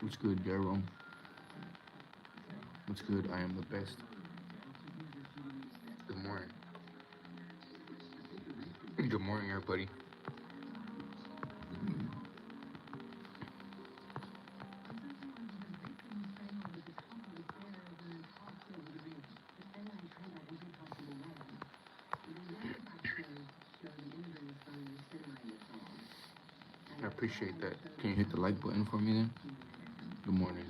What's good, Daryl? What's good? I am the best. Good morning. Good morning, everybody. I appreciate that. Can you hit the like button for me then? Good morning.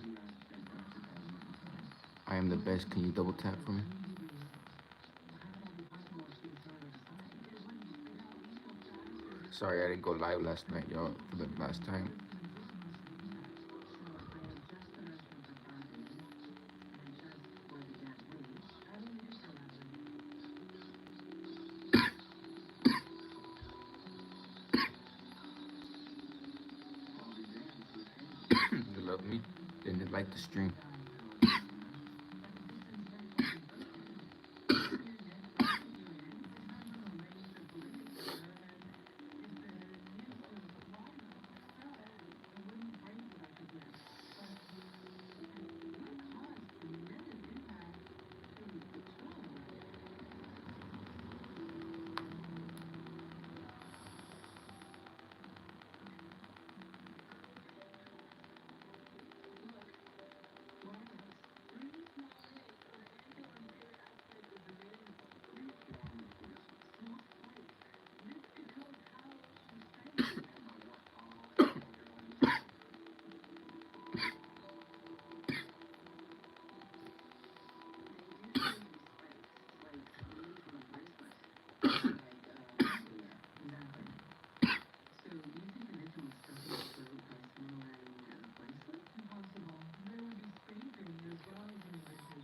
I am the best. Can you double tap for me? Sorry, I didn't go live last night, y'all, for the last time. You love me? Then they like the stream.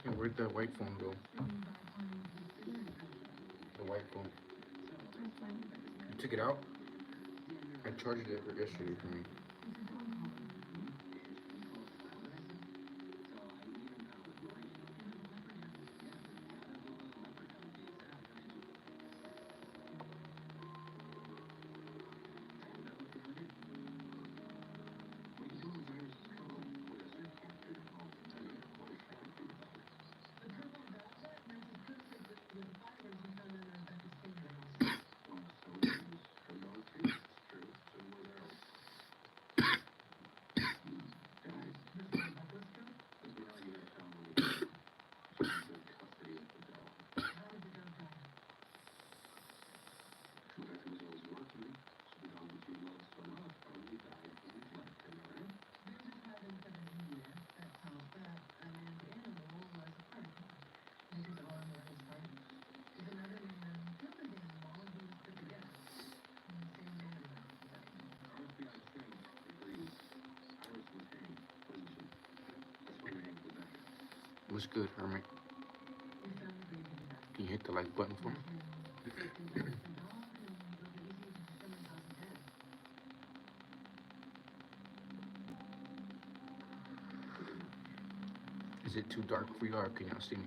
And where'd that white phone go? The white phone. You took it out? I charged it yesterday for me. What's good, Hermit? Can you hit the like button for me? Is it too dark for you, or can y'all see me?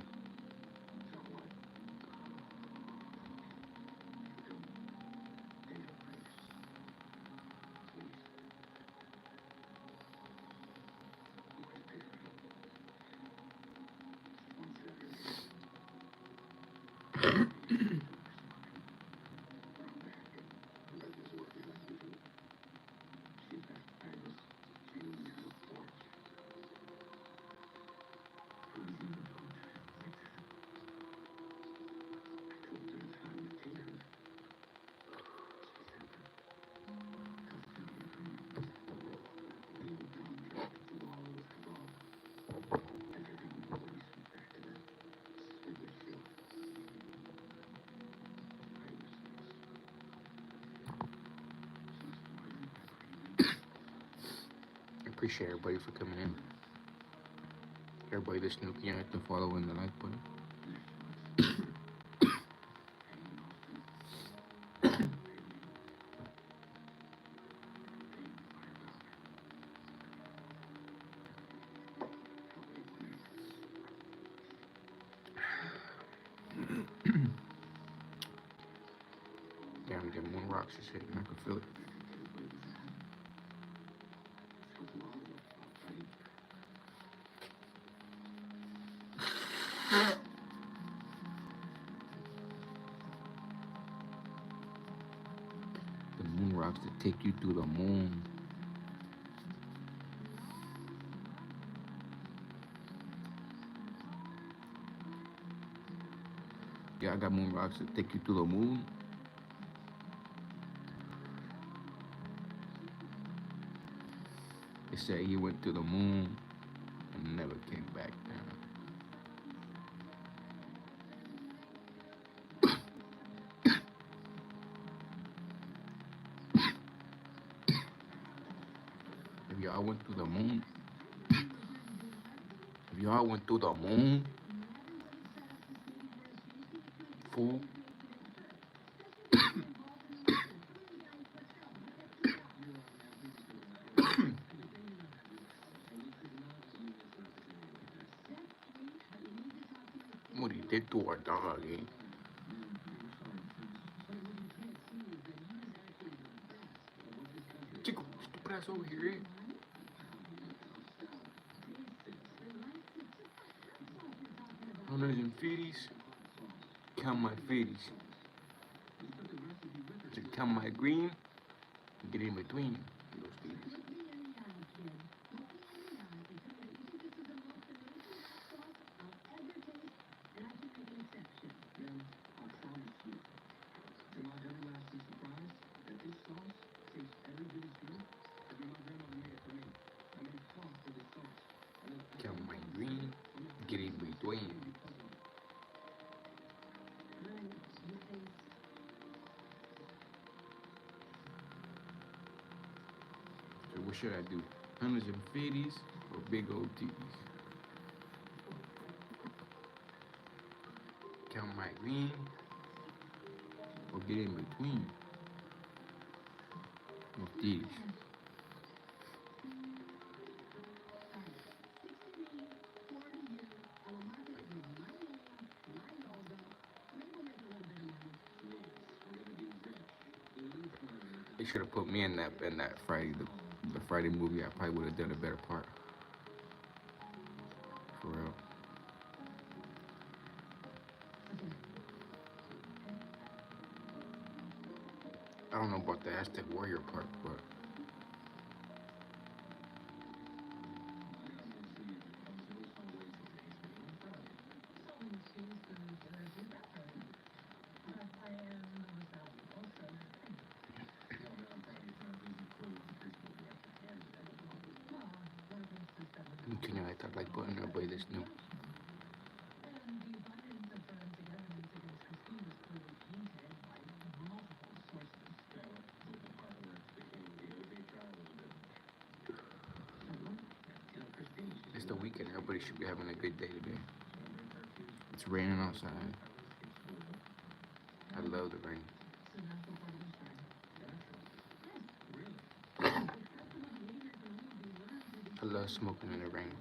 I appreciate everybody for coming in. Everybody that's new, can you hit the follow and the like button? Damn, the moon rocks is hitting. I can feel it. rocks that take you to the moon. Yeah, I got moon rocks that take you to the moon. They say he went to the moon and never came back down. If y'all went to the moon, if y'all went to the moon, fool, what he did to our dog, eh? Chico, stupid ass over here, eh? Hundreds and fifties, count my fifties. Count my green, get in between those fifties. Count my green, get in between. So what should I do? Hundreds and fifties or big old titties? Count my green or get in between those titties. They should have put me in that Friday the Friday movie. I probably would have done a better part. For real. I don't know about the Aztec Warrior part, but can I talk like button everybody that's new? It's the weekend. Everybody should be having a good day today. It's raining outside. I love the rain. I love smoking in the rain.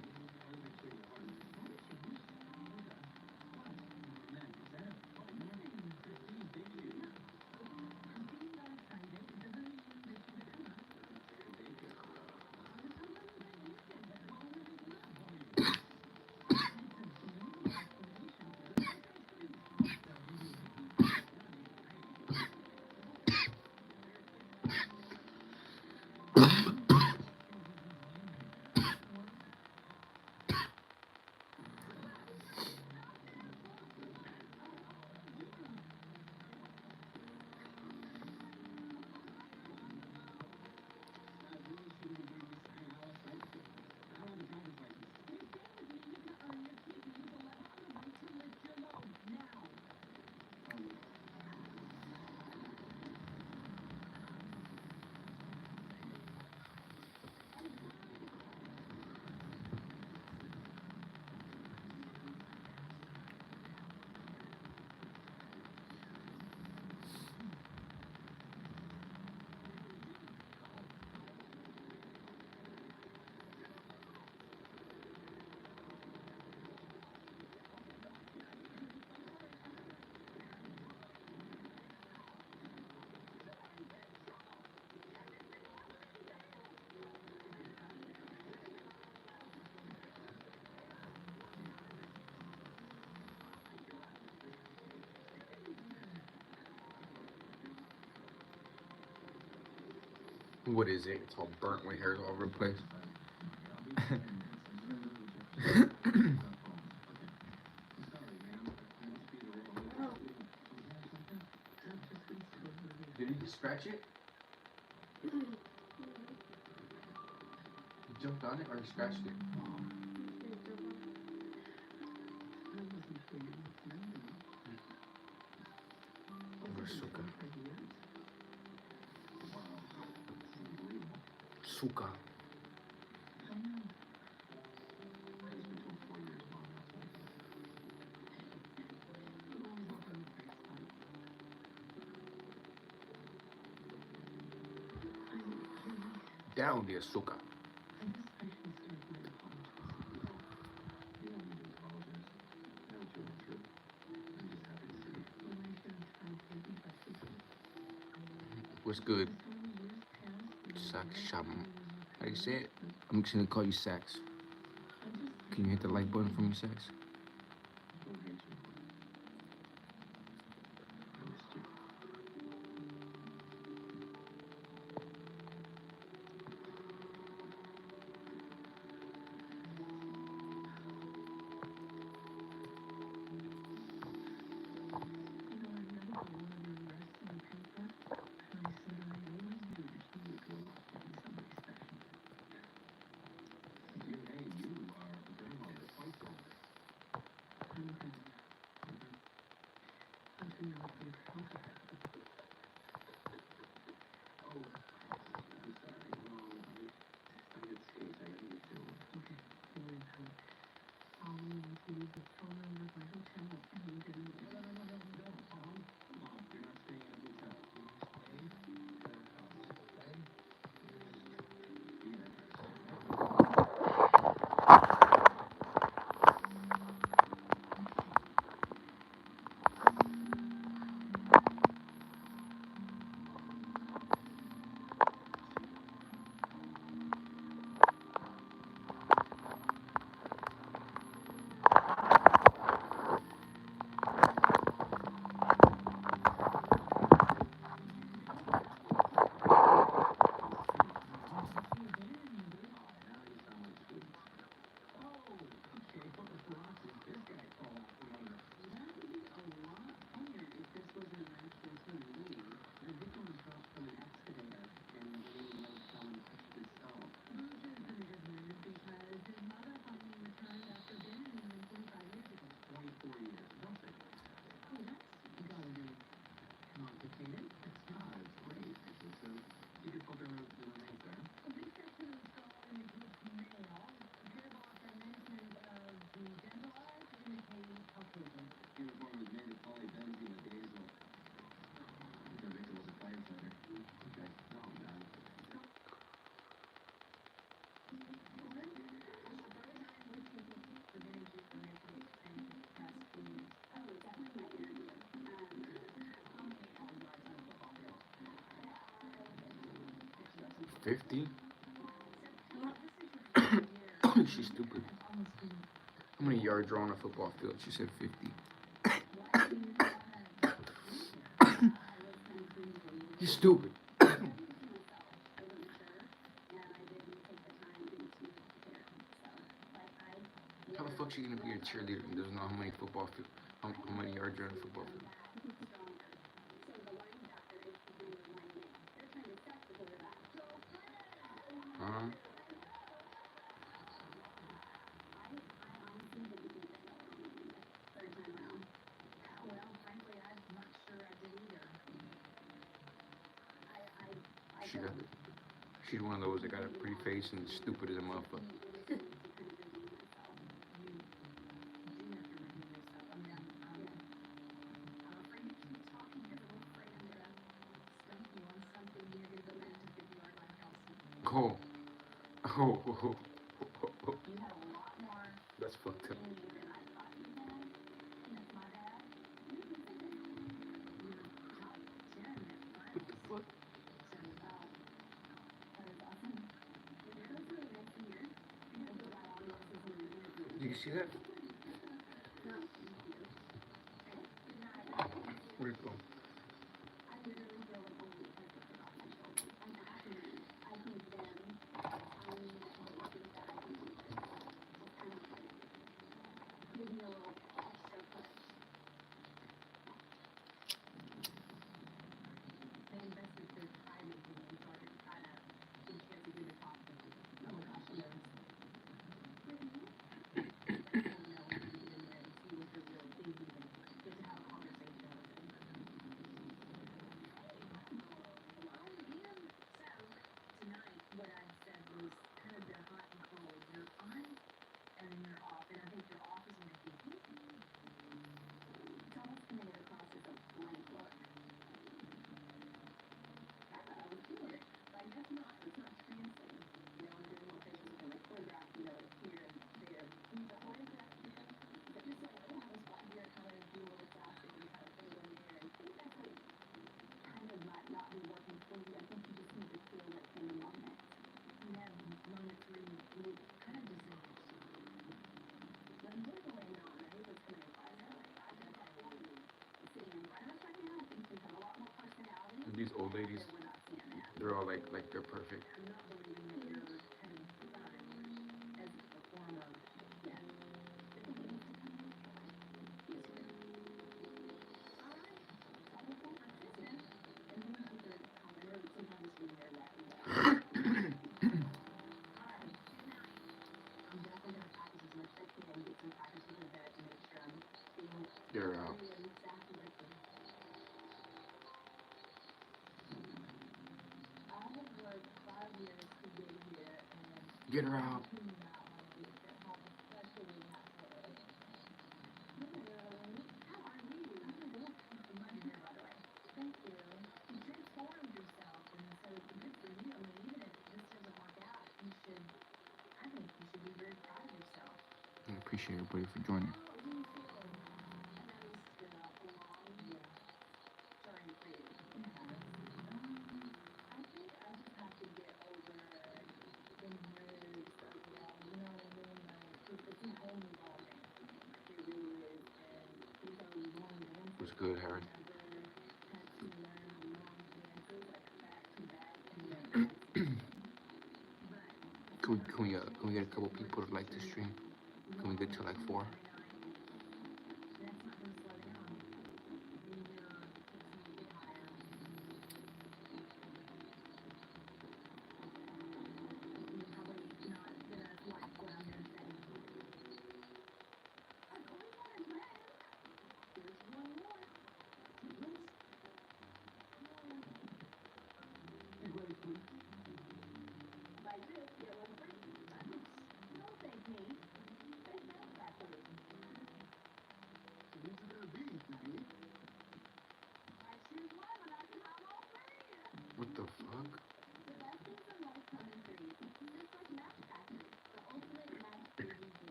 What is it? It's all burnt with hairs all over the place. Did he scratch it? You jumped on it or scratched it? Suka. Suka. Down the suka. What's good? Saksham. How do you say it? I'm just gonna call you Sax. Can you hit the like button for me, Sax? $50? She's stupid. How many yards are on a football field? She said 50. You're stupid. How the fuck she gonna be a cheerleader and doesn't know how many football field, how many yards are on a football field? Huh? She got. She's one of those that got a pretty face and stupid as a motherfucker. Oh. Oh. Oh. Oh. That's fucked up. What the fuck? Did you see that? Where'd it go? These old ladies, they're all like they're perfect. They're get her out. I appreciate everybody for joining. What's good, Harry? Can we get a couple people to like the stream? Can we get to like 4? What the fuck?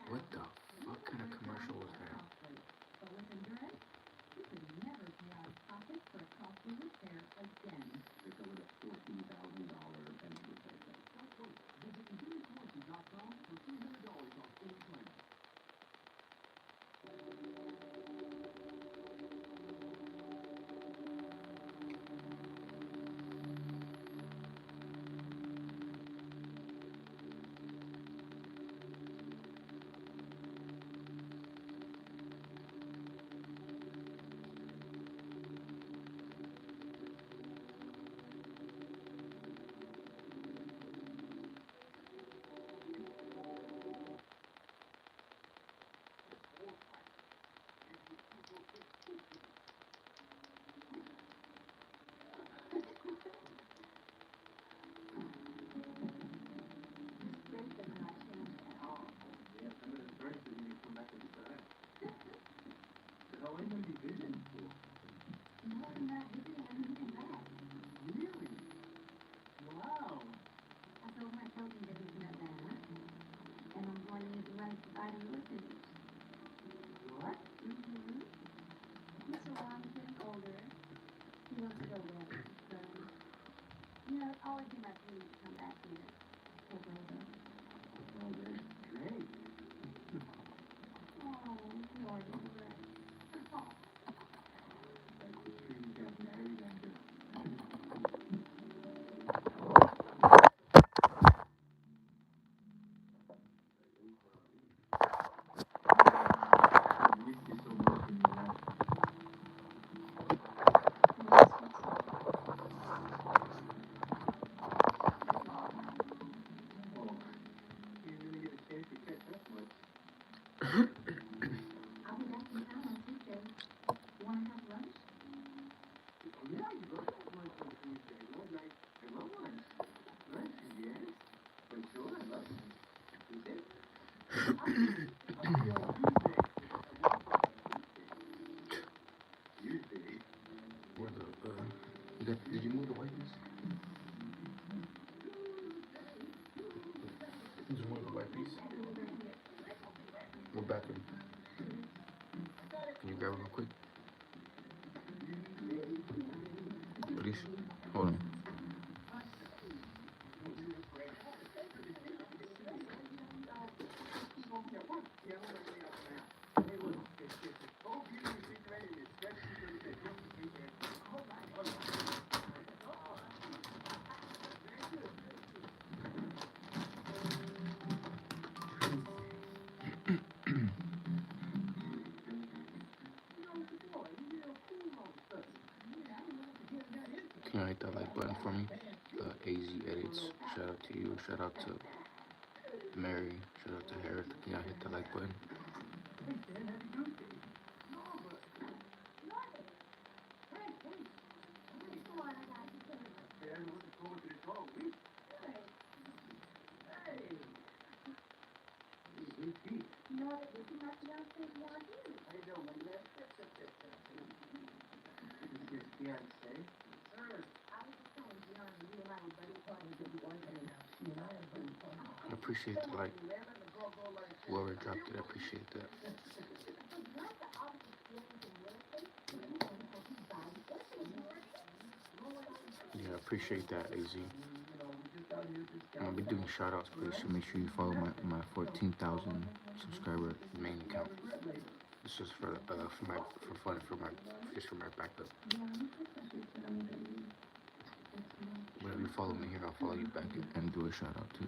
What the fuck kind of commercial was that? Where the did you move the white piece? Did you move the white piece? We're back in. Can you grab it real quick? Please. Hold on. Can you hit that like button for me? AZ Edits. Shout out to you. Shout out to Mary. Shout out to Harriet. Can y'all hit the like button? I appreciate the like. Whoever dropped it, I appreciate that. Yeah, I appreciate that, AZ. I'm gonna be doing shout outs pretty soon. Make sure you follow my 14,000 subscriber main account. This is for fun, just for my backup. Whenever you follow me here, I'll follow you back and do a shout out too.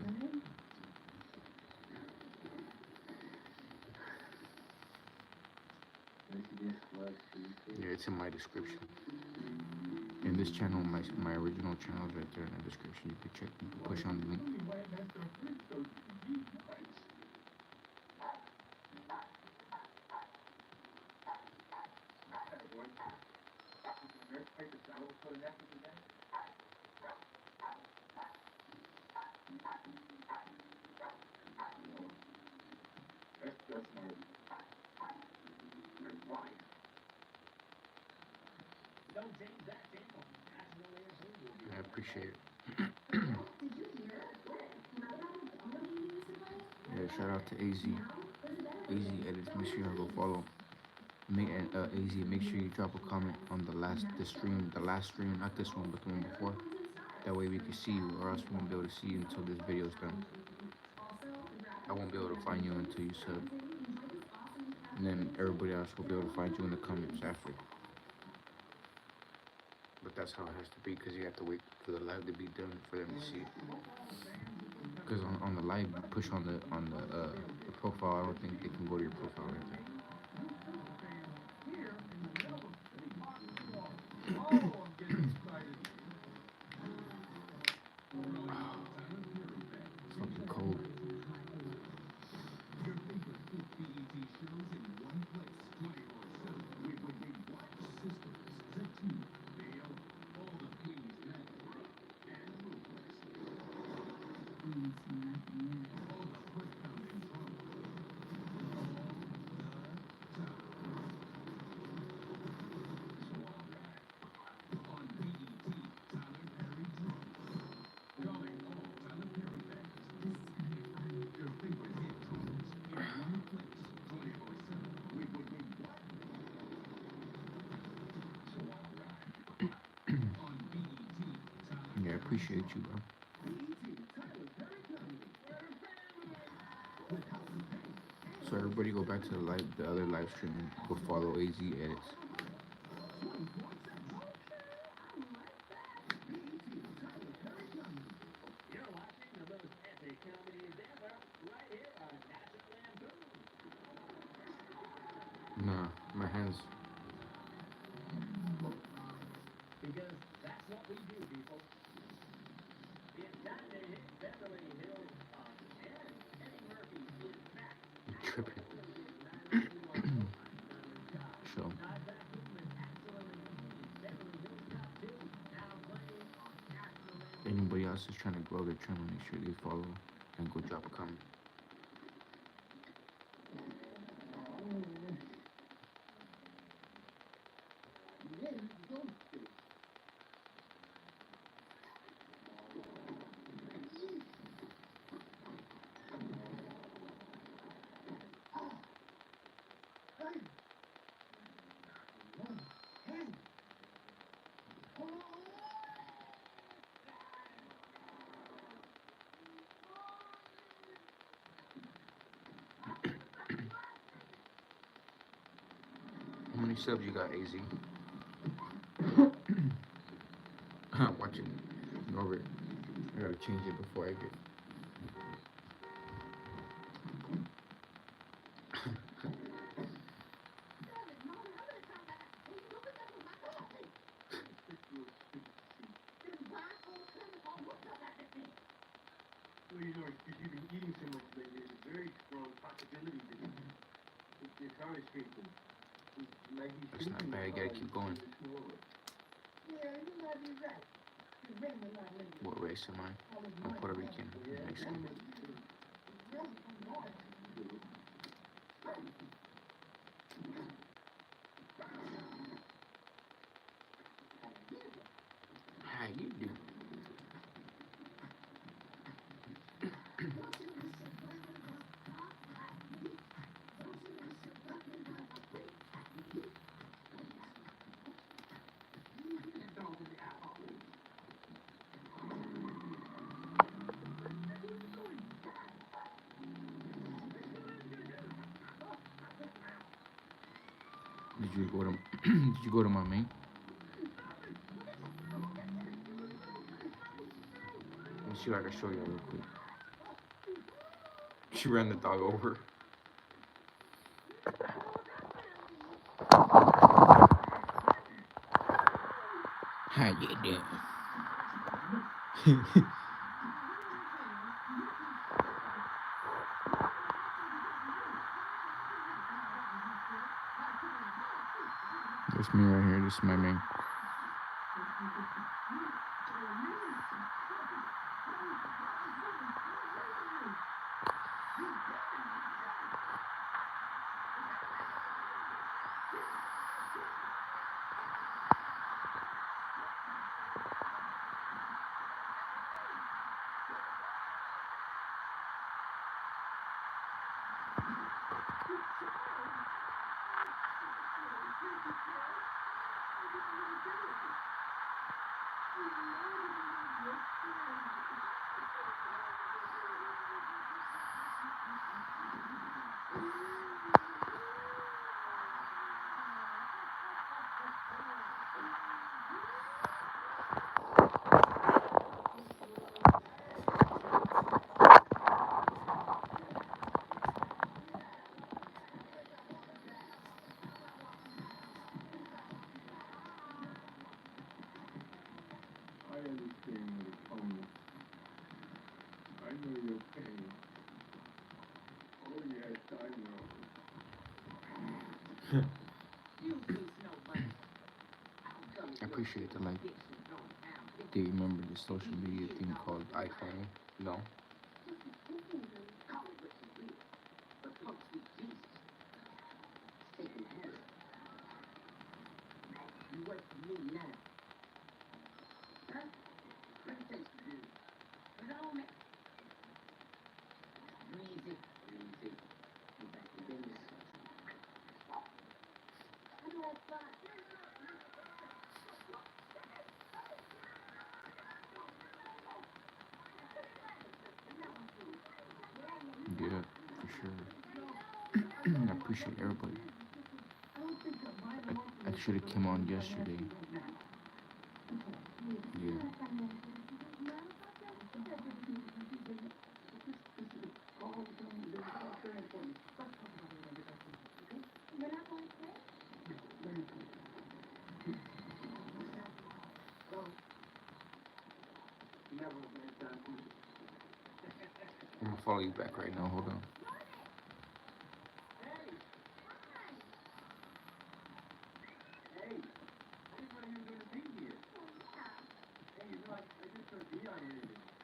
Yeah, it's in my description. In this channel, my original channel is right there in the description. You can check, you can push on the link. I appreciate it. Yeah, shout out to AZ. AZ Edits. Make sure you go follow. AZ, make sure you drop a comment on the last stream, not this one, but the one before. That way we can see you, or else we won't be able to see you until this video is done. I won't be able to find you until you sub. And then everybody else will be able to find you in the comments after. But that's how it has to be, because you have to wait for the live to be done for them to see it. Because on the live, you push on the profile. I don't think they can go to your profile right there. Fucking cold. Yeah, I appreciate you, bro. So everybody go back to the other live stream and go follow AZ Edits. Nah, my hands. Because that's what we do, people. It's time to hit Beverly Hills and Eddie Murphy is back. I'm tripping. else is trying to grow their channel, make sure they follow and go drop a comment. How many subs you got, AZ? Watching Norbert. I gotta change it before I get. Well, you know, if you've been eating so much lately, there's a very strong possibility that your car is shrinking. Like he's That's not shrinking bad. You gotta keep going. smaller. Yeah, you might be right. You're getting a lot lately. What race am I? I'm Puerto Rican, Mexican. How you do? Did you go to Did you go to my main? Let me see if I can show you real quick. She ran the dog over. How you doing? That's me right here. This is my main. I understand where it's coming. I know your pain. Oh yes, I know. I appreciate the like. Do you remember the social media thing called iPhone? No. You wait for me now. Huh? What it takes to do it? Put on me. Breezy. Breezy. Get back to business. Yeah, for sure. I appreciate everybody. I should have came on yesterday. Yeah. I'm gonna follow you back right now. Hold on. Hey, I didn't know you were gonna be here. Hey, you know, I just heard Dion here.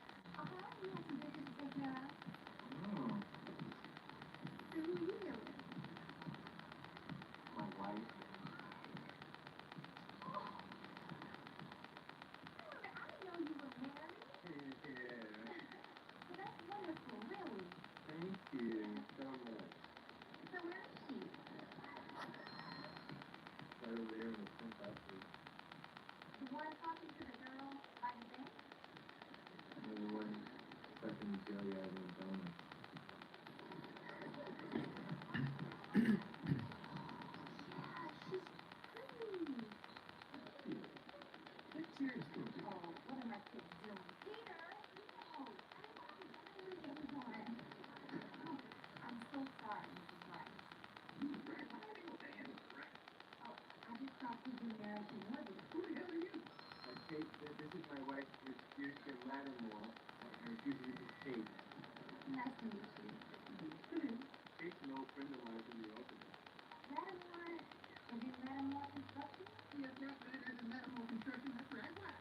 daughter-in-law, I refuse to use his Kate. Nice to meet you. Kate's an old friend of mine from the office. Lattimore, is it Lattimore Construction? Yes, yes, it is in Lattimore Construction. That's right. What?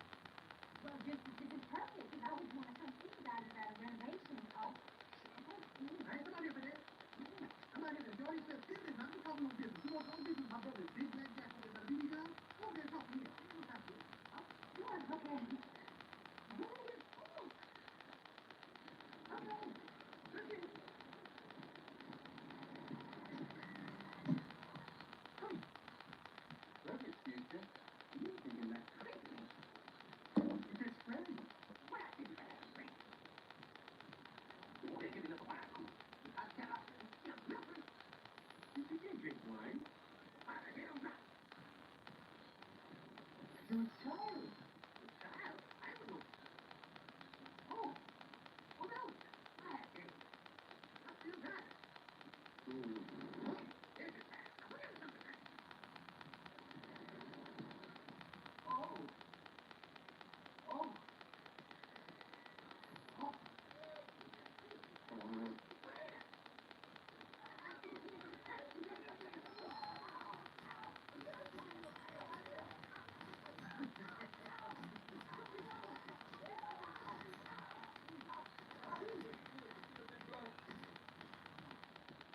Well, this is perfect, because I always want to come see you guys about a renovation. Oh, I ain't come out here for that. I'm out here to enjoy yourself business. I'm just talking no business. You want to talk business? My brother is big black jack over there by the BB gun. Go over there and talk to him. You don't have to. sure, okay. Look at future. You thinking that crazy. You just friends. What I think about that friend? You want to give me the wine? I cannot. You can't drink wine. I get him back. You're a child. A child? I don't know. Oh. Oh, no. I feel that. Look. There's your back. Look at something. Oh. Oh. Oh.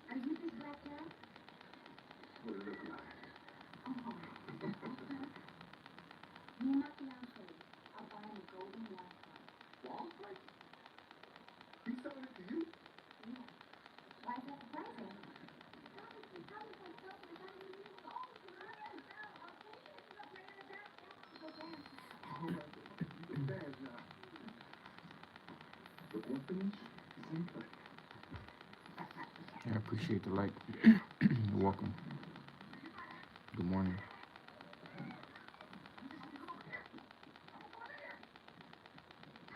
Are you big black guy? What does it look like? Me and my fiance are buying a golden watch. Wall plate? He's selling it to you? Yeah. Why is that surprising? Oh, you can dance now. The orphanage is in play. I appreciate the like. You're welcome. Good morning.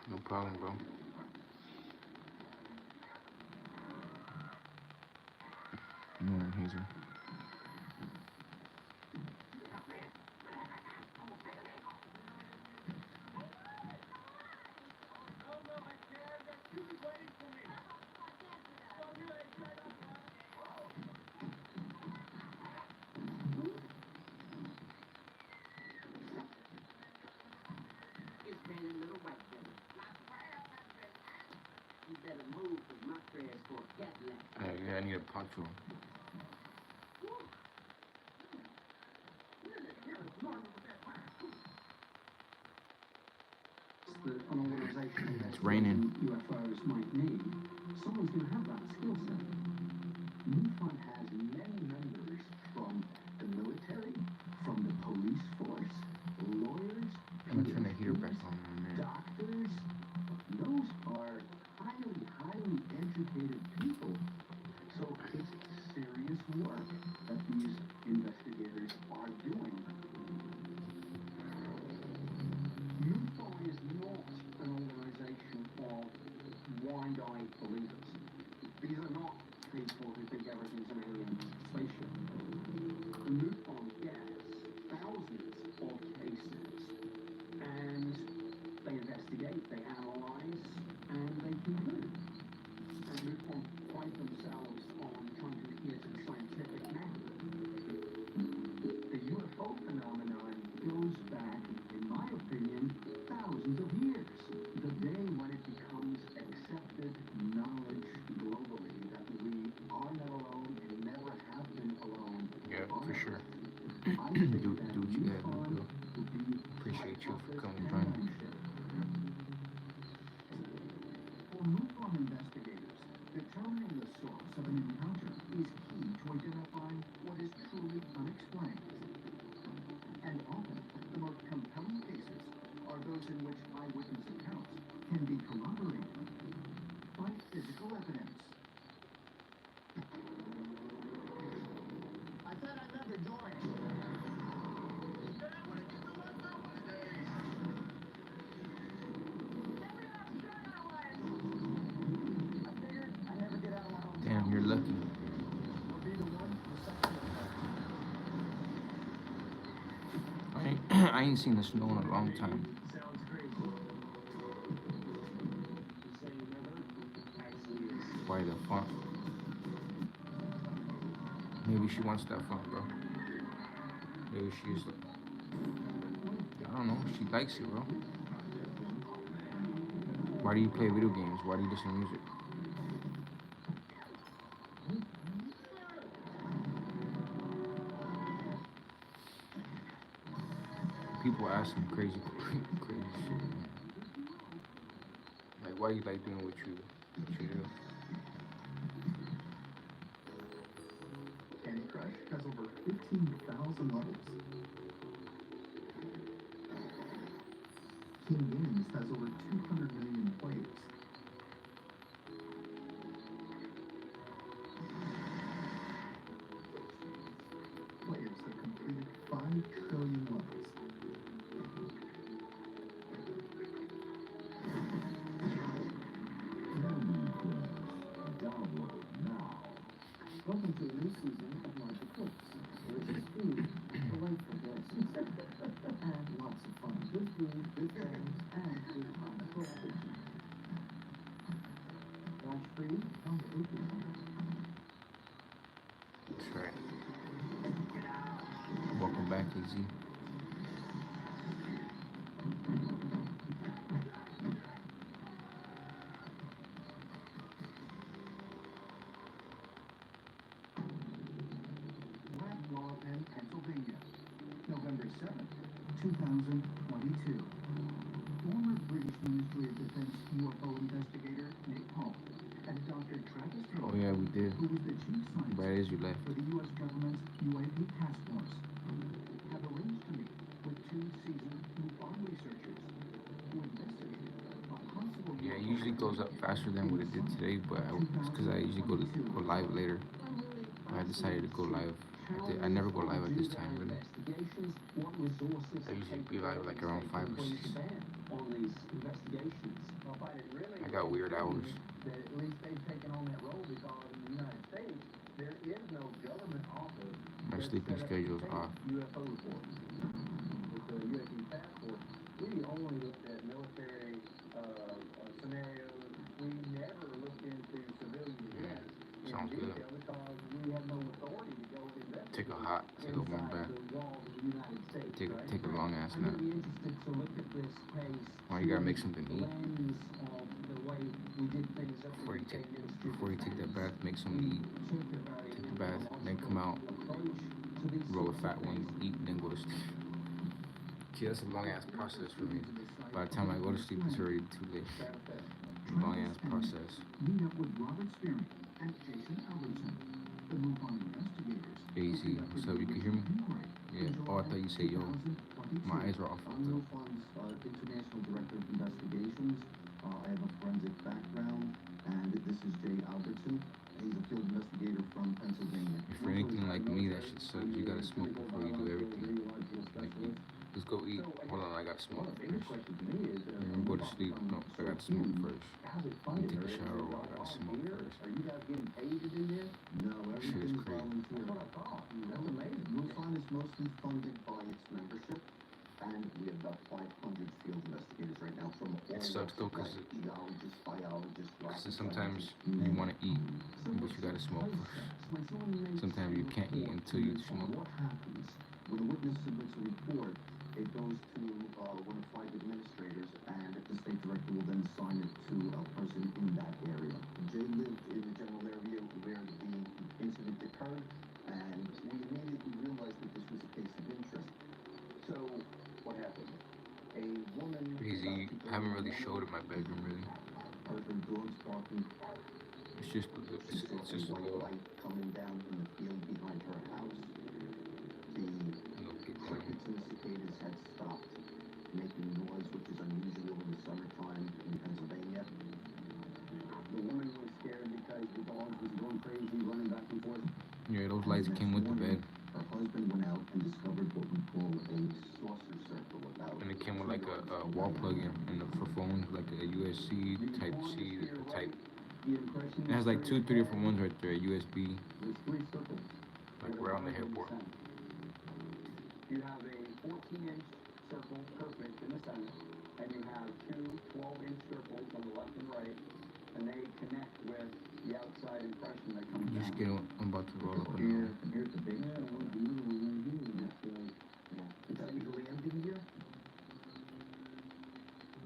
No problem, bro. Good morning, Hazel. It's been a little white girl. You better move, cause my prayers for a Cadillac. Yeah, I need a pot for him. That an organization It's raining. UFOs might need, someone's going to have that skill set. MUFON has many members from the military, from the police force, lawyers, I'm gonna turn the heater back on in a minute. doctors. Those are highly educated people. So it's serious work that these investigators are doing. MUFON is not an organization of wide-eyed believers. These are not people who think everything's an alien spaceship. MUFON gets thousands of cases, and they investigate, they analyze, and they conclude. And MUFON pride themselves on trying to adhere to the scientific method. The UFO phenomenon goes back, in my opinion, thousands of years. The day when it becomes accepted knowledge globally that we are not alone and never have been alone. Yeah, for sure. I think Do that what you gotta do, MUFON bro. will be Appreciate you for part of coming this joining. paradigm shift. For MUFON investigators, determining the source of an encounter is key to identifying what is truly unexplained. And often, the most compelling cases are those in which eyewitness accounts can be corroborated by physical evidence. I said I'd never join. Damn, you're lucky. I ain't seen the snow in a long time. Sounds crazy. font. Maybe she wants that font, bro. Maybe she's, I don't know, she likes it, bro. Why do you play video games? Why do you listen to music? People ask some crazy, crazy shit, man. Like, why do you like doing what you do? Candy Crush has over 15,000 levels. King Games has over 200 million players. Players have completed 5 trillion levels. Download now. Welcome to a new season of Magic Cooks. Delicious food, delightful guests, and lots of fun. Good food, good friends, and good fun. Watch free on the open. That's right. Welcome back, AZ. Pen, Pennsylvania, November 7th, 2022. Former British Ministry of Defense UFO investigator Nick Hall and Dr. Travis Taylor, Oh yeah, we did. who was the chief Bad scientist as you left. for the U.S. government's UAP task force, have arranged to meet with 2 seasoned MUFON researchers who investigated a possible Yeah, it UFO usually goes up faster than what it did today, but it's because I usually go live later. I decided to go live. I never go live at this time, really. I usually be live like around 5 or 6. I got weird hours. That at least they've taken on that role because in the United States there is no government office. My sleeping schedule's off. UFO reports. With the UAP task force, we only looked at military scenarios. We never looked into civilian events in Sounds good. detail because we have no authority to go investigate. Take a warm bath. The walls of the United States. Take a long ass I'm nap. really interested to look at this case. Why you gotta make something to eat? Lens of the way we did things up Before you in the take Ministry of before you take that Defense. bath, make something to eat. Take the bath, then come out, roll a fat one, eat, then go to sleep. See, that's a long ass process for me. By the time I go to sleep, it's already too late. Long ass process. Meet up with Robert Spearman and Jason Albertson, the MUFON investigators. Easy. What's up? You can hear me? Yeah. Oh, I thought you said yo. My eyes are off. I'm MUFON's International Director of Investigations. I have a forensic background, and this is Jay Albertson. He's a field investigator from Pennsylvania. If you're anything like me, that shit sucks. You gotta smoke before you do everything. Like, let's go eat. Hold on, I gotta smoke first. Go to sleep. No, I gotta smoke first. You take a shower, I gotta smoke first. Are you guys getting paid to do this? No, Shit is everything's crazy. volunteer. That's what I thought. That's amazing. MUFON is mostly funded by its membership, and we have about 500 field investigators right now from all It sucks though, walks cause of life, geologists, biologists, rocket sometimes scientists, you wanna eat, but you gotta smoke first. Sometimes you can't eat until you smoke. What happens when a witness submits a report? It goes to one of 5 administrators, and the state director will then assign it to a person in that area. Jay lived in the general area where the incident occurred, and we immediately realized that this was a case of interest. So, what happened? A woman... Easy. I haven't really showed it in my bedroom, really. Heard her dogs barking. It's just a little. Light coming down from the field behind her house. The crickets and the cicadas had stopped making noise, which is unusual in the summertime in Pennsylvania. The woman was scared because the dog was going crazy, running back and forth. Yeah, those lights came with the bed. Her husband went out and discovered what we call a saucer circle about. And it came with like a wall plug-in and for phones, like a USB Type C, Type. It has like 2, 3 different ones right there. USB, like around the headboard. You have a 14-inch circle perfect in the center, and you have 2 12-inch circles on the left and right, and they connect with the outside impression that comes You just down. get I'm about to roll up a Here, new. and here's the big stone. Is that usually empty here?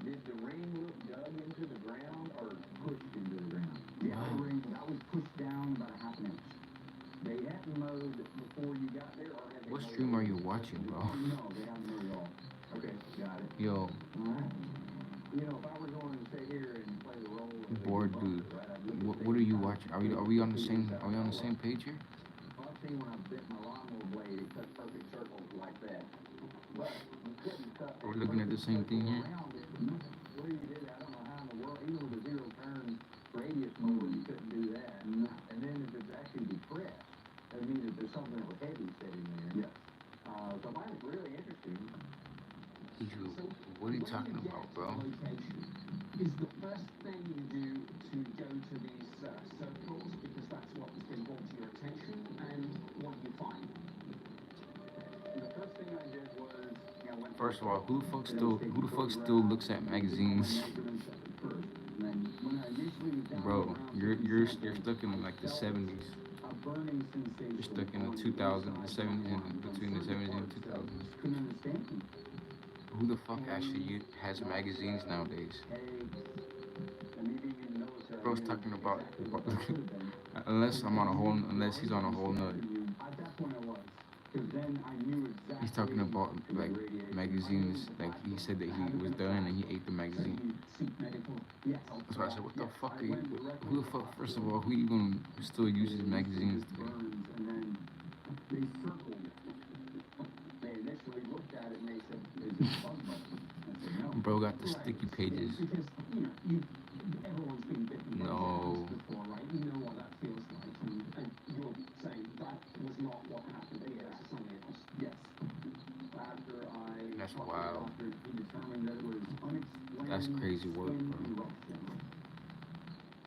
Did the ring look dug into the ground or pushed into the ground? Yeah, Wow. the ring that was pushed down about a half an inch. They hadn't mowed before you got there, or had they What mowed stream are you already? watching, bro? No, they haven't mowed at all. Okay, got it. Yo, Alright. You know, if I were going to stay here and play the role of a bored bumper, dude. right, I'd look at What are things you out watching? Are we on the same page here? Well, I've seen when I bit my lawnmower blade, it cut perfect circles like that. But you couldn't cut Are we looking at the same thing here? around it. Where you did, I don't know how in the world, even with a zero turn radius mower, you couldn't do that. And then if it's actually depressed, that means that there's something that was heavy sitting there. Yes. So mine is really interesting. What are you talking about, bro? Location is the first thing you do to go to these circles, because that's what is going to hold your attention, and what do you find? The first thing I did was, yeah, I went to First of all, who the fuck photographs, still looks at magazines? measurements of it first. And then when I initially was down Bro, around you're 50 stuck in like the I felt 70s. a burning sensation You're stuck in the on 2000s, the inside 70s, my and arm between the from 70s and certain 2000s. parts. Couldn't understand it. Who the fuck actually has magazines nowadays? Bro's talking about unless he's on a whole nother. He's talking about like magazines. Like he said that he was done and he ate the magazine. That's why I said, what the fuck are you? Who the fuck? First of all, who even still uses magazines today? They circled it. They initially looked at it and they said, "Is it a bug button?" I said, "No." Bro got the sticky pages. Because everyone's been bitten by No. germs before, right? You know what that feels like, and you're saying that was not what happened here. It's something else. Yes. After That's talked to the wild. doctor, he determined that it was unexplained That's crazy work, skin bro. eruption.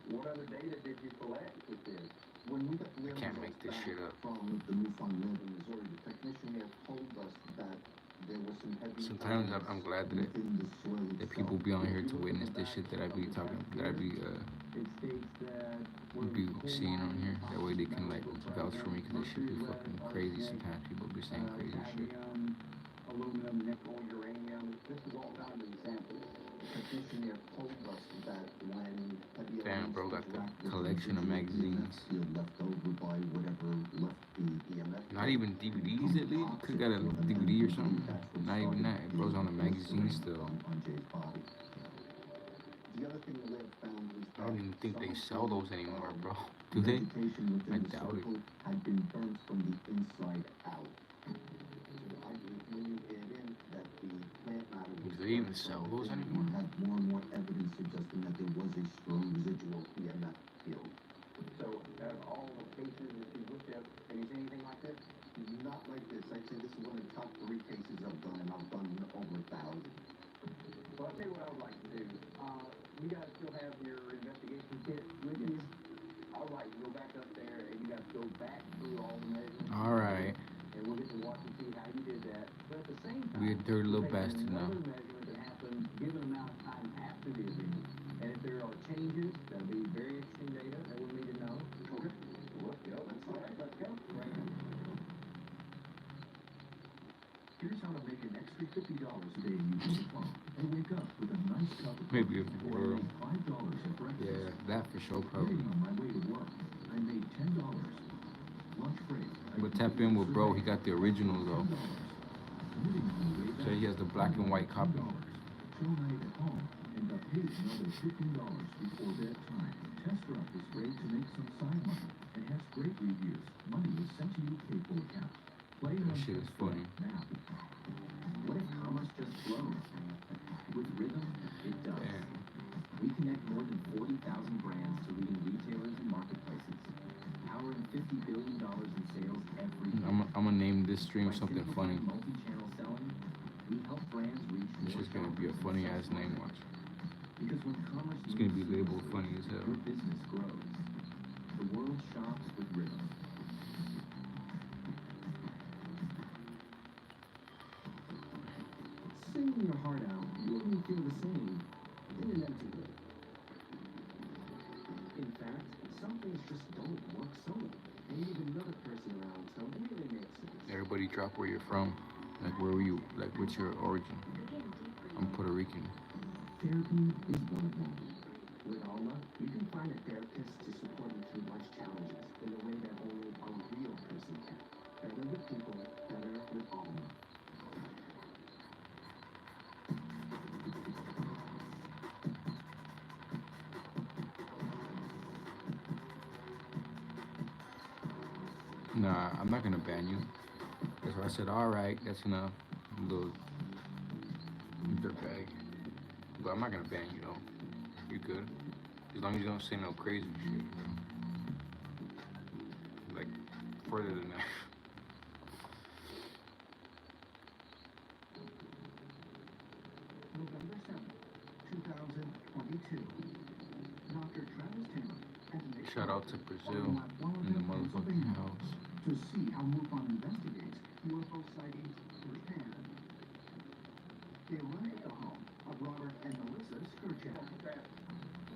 What other data did you collect with this? When we got the Can't make this shit up. from the Newfoundland in Missouri, the technician there told us that there was some heavy Sometimes I'm glad that within the soil that itself. people be on here to If you look witness at the this shit that I back be of talking, the that I be it states that we're be in coal seeing on mines, here. That way they can like hospitals, vouch for me, because this shit be mercury, fucking lead, crazy. arsenic, Sometimes people be saying crazy shit. cadmium, aluminum, nickel, uranium. This is all found in samples. The technician there told us that when heavy Damn, elements bro got the interact with collection of residual magazines. EMF field left over by whatever left the EMF. Not even DVDs at least. Could got a DVD or something. Not even that. It goes on the magazine still. On Jay's body. The other thing the lab found was I don't even think they sell those anymore, bro. Do they? vegetation I within the doubt it. circle had been burnt from the inside out. I believe when you add in that the plant matter was Do they even burnt sell from those within, anymore? we had more and more evidence suggesting that there was a strong residual EMF field. So, out of all the cases that you looked at, have you seen anything like this? Not like this. I'd say this is one of the top 3 cases I've done, and I've done over 1,000. So I'll tell you what I would like to do. You guys still have your investigation kit with you? All right, go back up there, and you guys go back through all the measurements. All right. And we'll get to watch and see how you did that. But at the same time, We a dirty little we'll take bastard now. another measurement that happened given amount of time after the event. And if there are changes, that'll be very interesting data that we'll need to know. Okay. Let's go. All right, let's go. Here's how to make an extra $50 a day using the phone and wake up with a nice cup of Maybe a coffee for world. only $5 at breakfast. Yeah, that for sure, Today probably. on my way to work, I made $10. Lunch break. But tap in with bro. He got the original though. So he has the black and white copy. Chill night at home and got paid another $15 before bedtime. Test drive this great to make some side money and has great reviews. Money is sent to your PayPal account. Play That on shit is Test Drive funny. now. What if commerce just flows? With Rhythm, it does. Damn. We connect more than 40,000 brands to leading retailers and marketplaces, powering $50 billion in sales every year. I'm gonna name this stream By something simplifying funny. multi-channel selling, we help brands reach It's more just gonna be a shoppers funny and ass name. Watch. because when commerce It's gonna be moves labeled seamlessly, funny as hell. your business grows. The world shops with Rhythm. Singing your heart out, you wouldn't feel the same in an empty room. just don't work solo. They need another person around, so it really makes sense. Everybody drop where you're from. Like where were you? Like what's your origin? I'm Puerto Rican. Therapy is one of them. With Alma, you can find a therapist to support you through life's challenges in a way that only a real person can. Better with people, better with Alma. Nah, I'm not gonna ban you. That's why I said, all right, that's enough. Little dirtbag. But I'm not gonna ban you though. You're good. As long as you don't say no crazy shit, like further than that. November 7th, 2022. Dr. Travis Taylor and Nick Shout out to Brazil in the Wellington, motherfucking Pennsylvania, house. to see how MUFON investigates UFO sightings firsthand. They arrived at the home of Robert and Melissa Skurchak.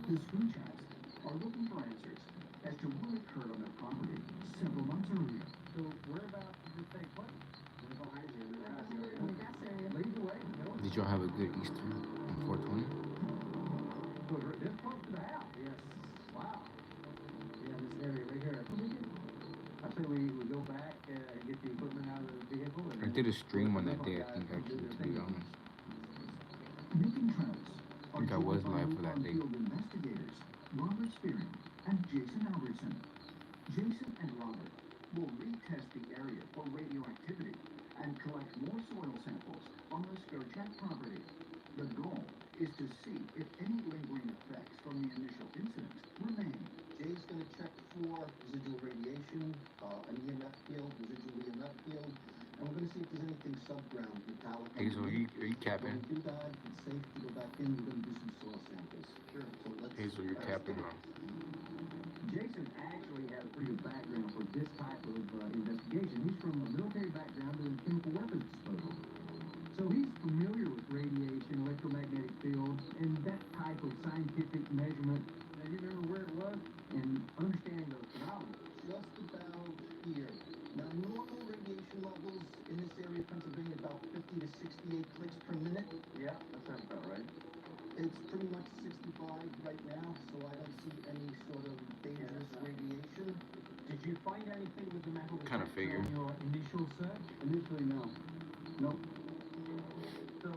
The Skurchaks are looking for answers as to what occurred on their property several months earlier. So whereabouts did this take place? We're behind you in the house area. Lead the way. Did y'all have a good Easter on 420? So we're this close to the house. Yes. Wow. Yeah, this area right here. I say we go back and get the equipment out of the vehicle. And I did a stream on that day, I think, actually, to be honest. Nick and Travis I think I was live for that day. field investigators Robert Spearing and Jason Albertson. Jason and Robert will retest the area for radioactivity and collect more soil samples on the Skurchak property. The goal is to see if any lingering effects from the initial incident remain. Jay's going to check for residual radiation, an EMF field, residual EMF field, and we're going to see if there's anything subground, metallic. Hazel, are you capping? When we do that, it's safe to go back in. We're going to do some soil samples. Sure. So let's. Hazel, you're capping on. Jason actually has a pretty good background for this type of investigation. He's from a military background doing chemical weapons disposal. So he's familiar with radiation, electromagnetic fields, and that type of scientific measurement. Now, you remember where it was? And understanding those phenomena. Just about here. Now, normal radiation levels in this area of Pennsylvania about 50 to 68 clicks per minute. Yeah, that sounds about right. It's pretty much 65 right now, so I don't see any sort of dangerous radiation. Did you find anything with the metal Kinda detector figured. on your initial search? Initially, no. Nope. So,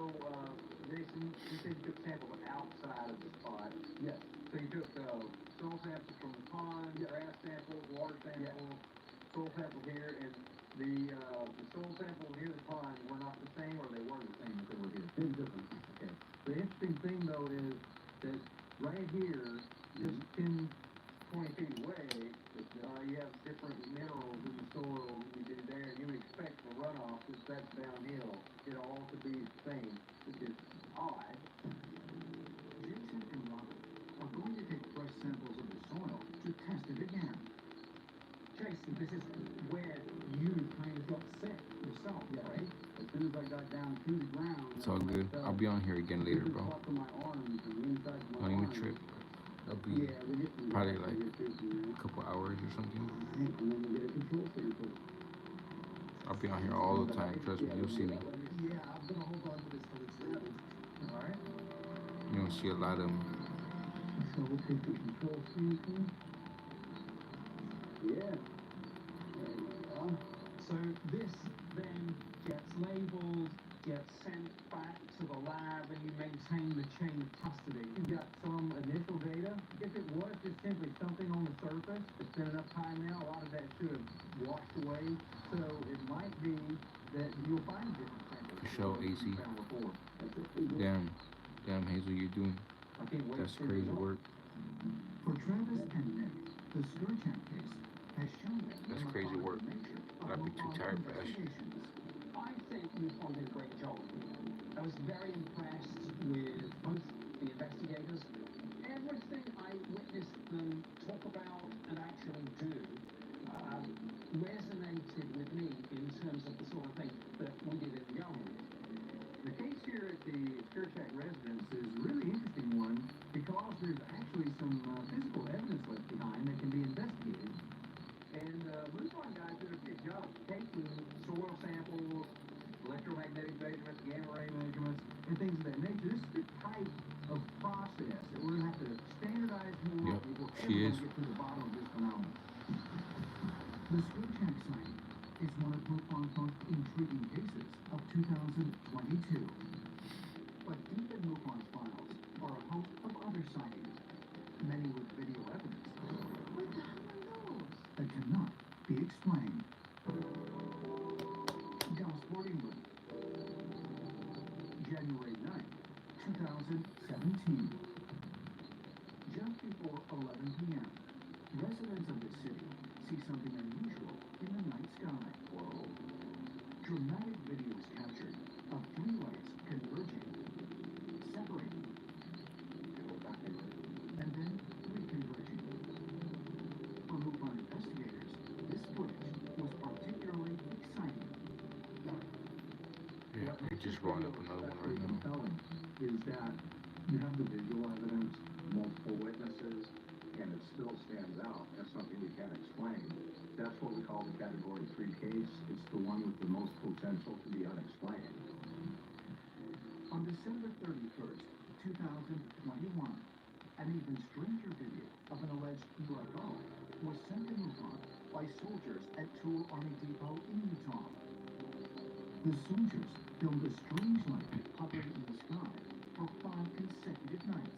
Jason, you said you took samples outside of the spot. Yes. So you took soil samples from the pond, grass samples, water samples, soil samples here, and the soil samples near the pond were not the same, or they were the same as they were here? Big difference. Okay. The interesting thing, though, is that right here, just 10, 20 feet away, you have different minerals in the soil than you do there. You would expect the runoff, since that's downhill, it all to be the same, which is odd. Jason and Robert are going to take fresh samples of the soil to test it again. Jason, this is where you kind of got set yourself, right? As soon as I got down to the ground, It's all good. I'll be on here again later, bro. My arms and the inside of my Don't even arms. trip. I'll be Yeah, we get some probably reaction like here too, you know? a couple hours or something. And then we get a control sample. I'll be on here all the time. Trust me, you'll see me. Yeah, I'm going to hold on to this till it's ready. All right. You don't see a lot of them. So we'll take the control sample. Yeah. There you go. So this then gets labeled, gets sent back to the lab, and you maintain the chain of custody. You've got some initial data. If it was just simply something on the surface, it's been enough time now, a lot of that should have washed away. So it might be that you'll find different samples. For sure, AC. Found before. That's it. Damn, Hazel, you're doing. I can't wait That's to see the crazy results. work. For Travis and Nick, the Skurchak case has shown them That's the crazy work. nature of I'd be too MUFON tired for that shit. investigations. I think MUFON did a great job. I was very impressed with both the investigators. Everything I witnessed them talk about and actually do resonated with me in terms of the sort of thing that we did in Young. The case here at the Skurchak residence is a really interesting one because there's actually some physical evidence left behind that can be investigated. things of that nature. This is the type of process that we're going to have to standardize more Yep, before she everyone is. gets to the bottom of this phenomenon. The Skojak sighting is one of MUFON's most intriguing cases of 2022. But deep in MUFON's files are a host of other sightings, many with video evidence. What the hell are those? That cannot be explained. Dallas Fort England, January 9th, 2017. Just before 11 p.m., residents of the city see something unusual in the night sky. Whoa. Dramatic video is captured of three lights converging, separating, and then reconverging. For MUFON investigators, this footage was particularly exciting. Yeah, they just brought up another one right now. Compelling is that you have the visual evidence, multiple witnesses, and it still stands out as something you can't explain. That's what we call the Category 3 case. It's the one with the most potential to be unexplained. On December 31st, 2021, an even stranger video of an alleged UFO was sent to MUFON by soldiers at Tool Army Depot in Utah. The soldiers filmed a strange light hovering in the sky for 5 consecutive nights.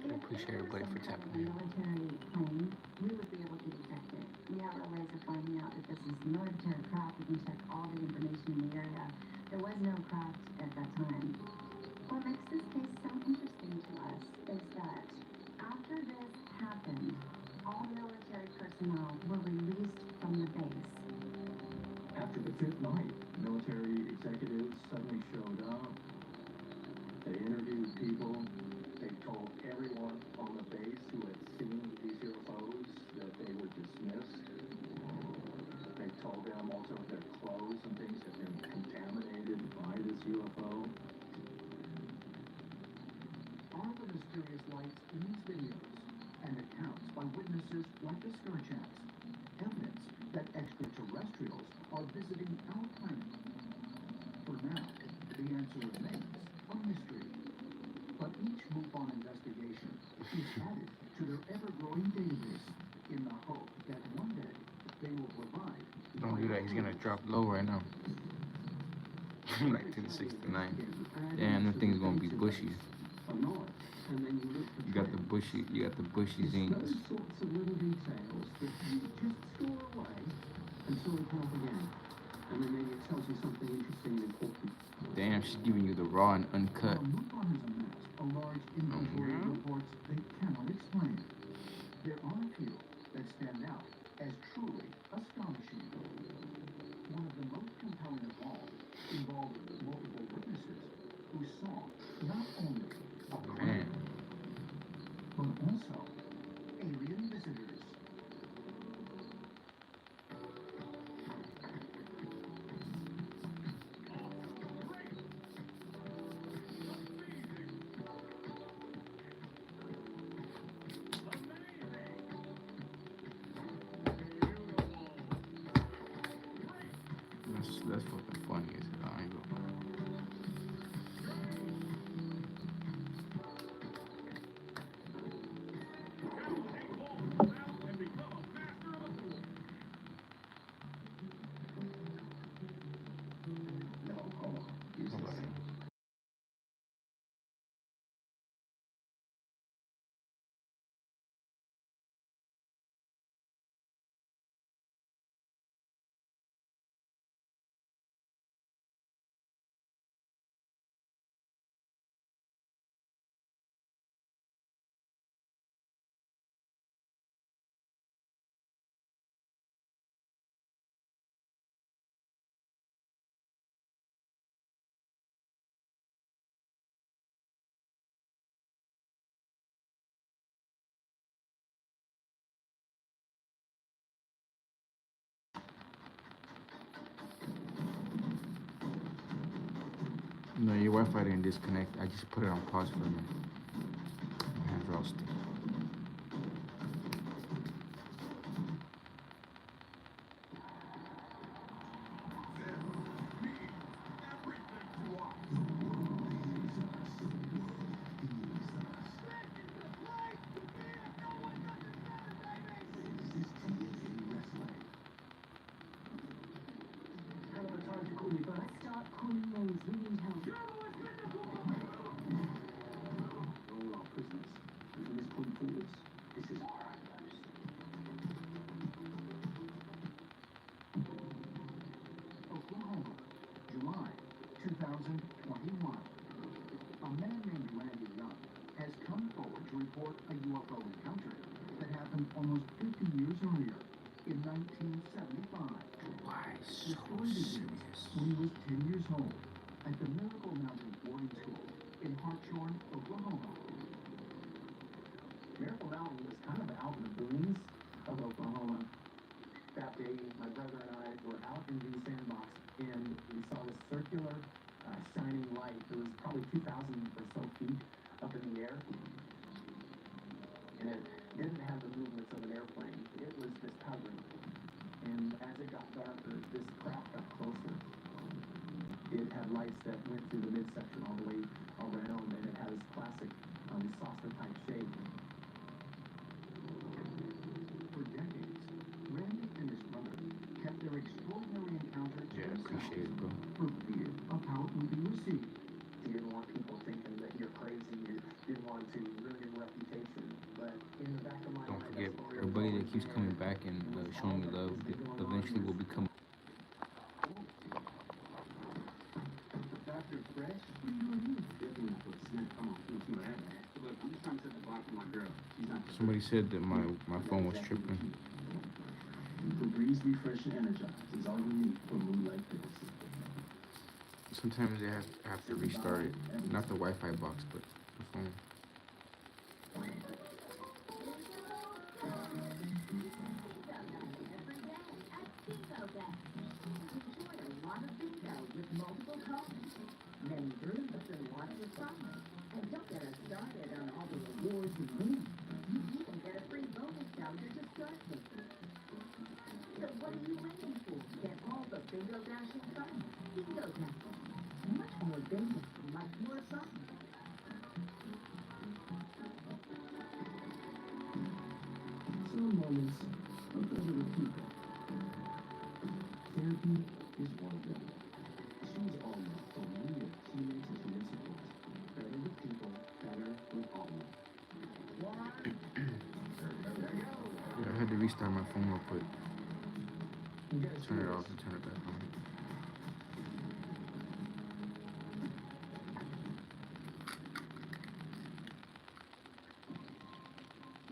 I appreciate everybody for tapping in. Military plane, we would be able to detect it. We have our ways of finding out that this is military craft. We can check all the information in the area. There was no craft at that time. What makes this case so interesting to us is that after this happened, all military personnel were released from the base. After the fifth night, military executives suddenly showed up. They interviewed people. They told everyone on the base who had seen these UFOs that they were dismissed. They told them also their clothes and things had been contaminated by this UFO. Are the mysterious lights in these videos and accounts by witnesses like the Skojaks evidence that extraterrestrials are visiting our planet? For now, the answer remains a mystery. But each MUFON investigation is added to their ever-growing database in the hope that one day they will provide. Don't do that, he's gonna drop low right now. 1969. Damn, them things gonna be bushy. You got the bushy zines. Those sorts of little details that you just store away until they come up again. And then maybe it tells you something interesting and important. Damn, she's giving you the raw and uncut. While MUFON has amassed a large inventory of reports they cannot explain, there are a few that stand out as truly astonishing. One of the most compelling of all involved multiple witnesses who saw not only a Man. plane, but also alien visitors. That's fucking funny as hell. I ain't gonna lie. No, hold on. Use Hold this. on. No, your Wi-Fi didn't disconnect. I just put it on pause for a minute. My hands are all sticky. report a UFO encounter that happened almost 50 years earlier, in 1975. Why The so story begins serious? when he was 10 years old at the Miracle Mountain boarding school in Hartshorn, Oklahoma. Miracle Mountain was kind of out in the boonies of Oklahoma. That day, my brother and I were out in the sandbox, and we saw this circular, shining light. It was probably 2,000 or so feet up in the air, and it didn't have the movements of an airplane. It was just hovering. And as it got darker, this craft got closer. It had lights that went through the midsection all the way around, and it had this classic saucer-type shape. For decades, Randy and his brother kept their extraordinary encounter to Yeah, themselves appreciate it, bro. for fear of how it would be received. You didn't want people thinking that you're crazy. You didn't want to ruin your reputation. But in the back of my Don't mind, forget, that story was everybody that always keeps there. coming back and showing me love eventually will become. Dr. Fresh, what are you doing here? Come on, let's see what happened. Look, I'm just trying to set the block for my girl. She's not Somebody said that my phone was tripping. Febreze Refresh and Energize is all you need for a mood like this. Sometimes they have to restart it. Not the Wi-Fi box, but the phone. Enjoy a lot of bingo with multiple colors. Many groups and lots of fun. And don't get us started on all the rewards you win. You even get a free bonus voucher to start with. So what are you waiting for? Get all the bingo dashing fun. Bingo dashing. Much more bingo, much more fun. Some moments are better with people. Therapy is one of them. Choose Alma for real teammates and team support. Better with people, better with Alma. Yeah, I had to restart my phone real quick. Turn it off and turn it back on.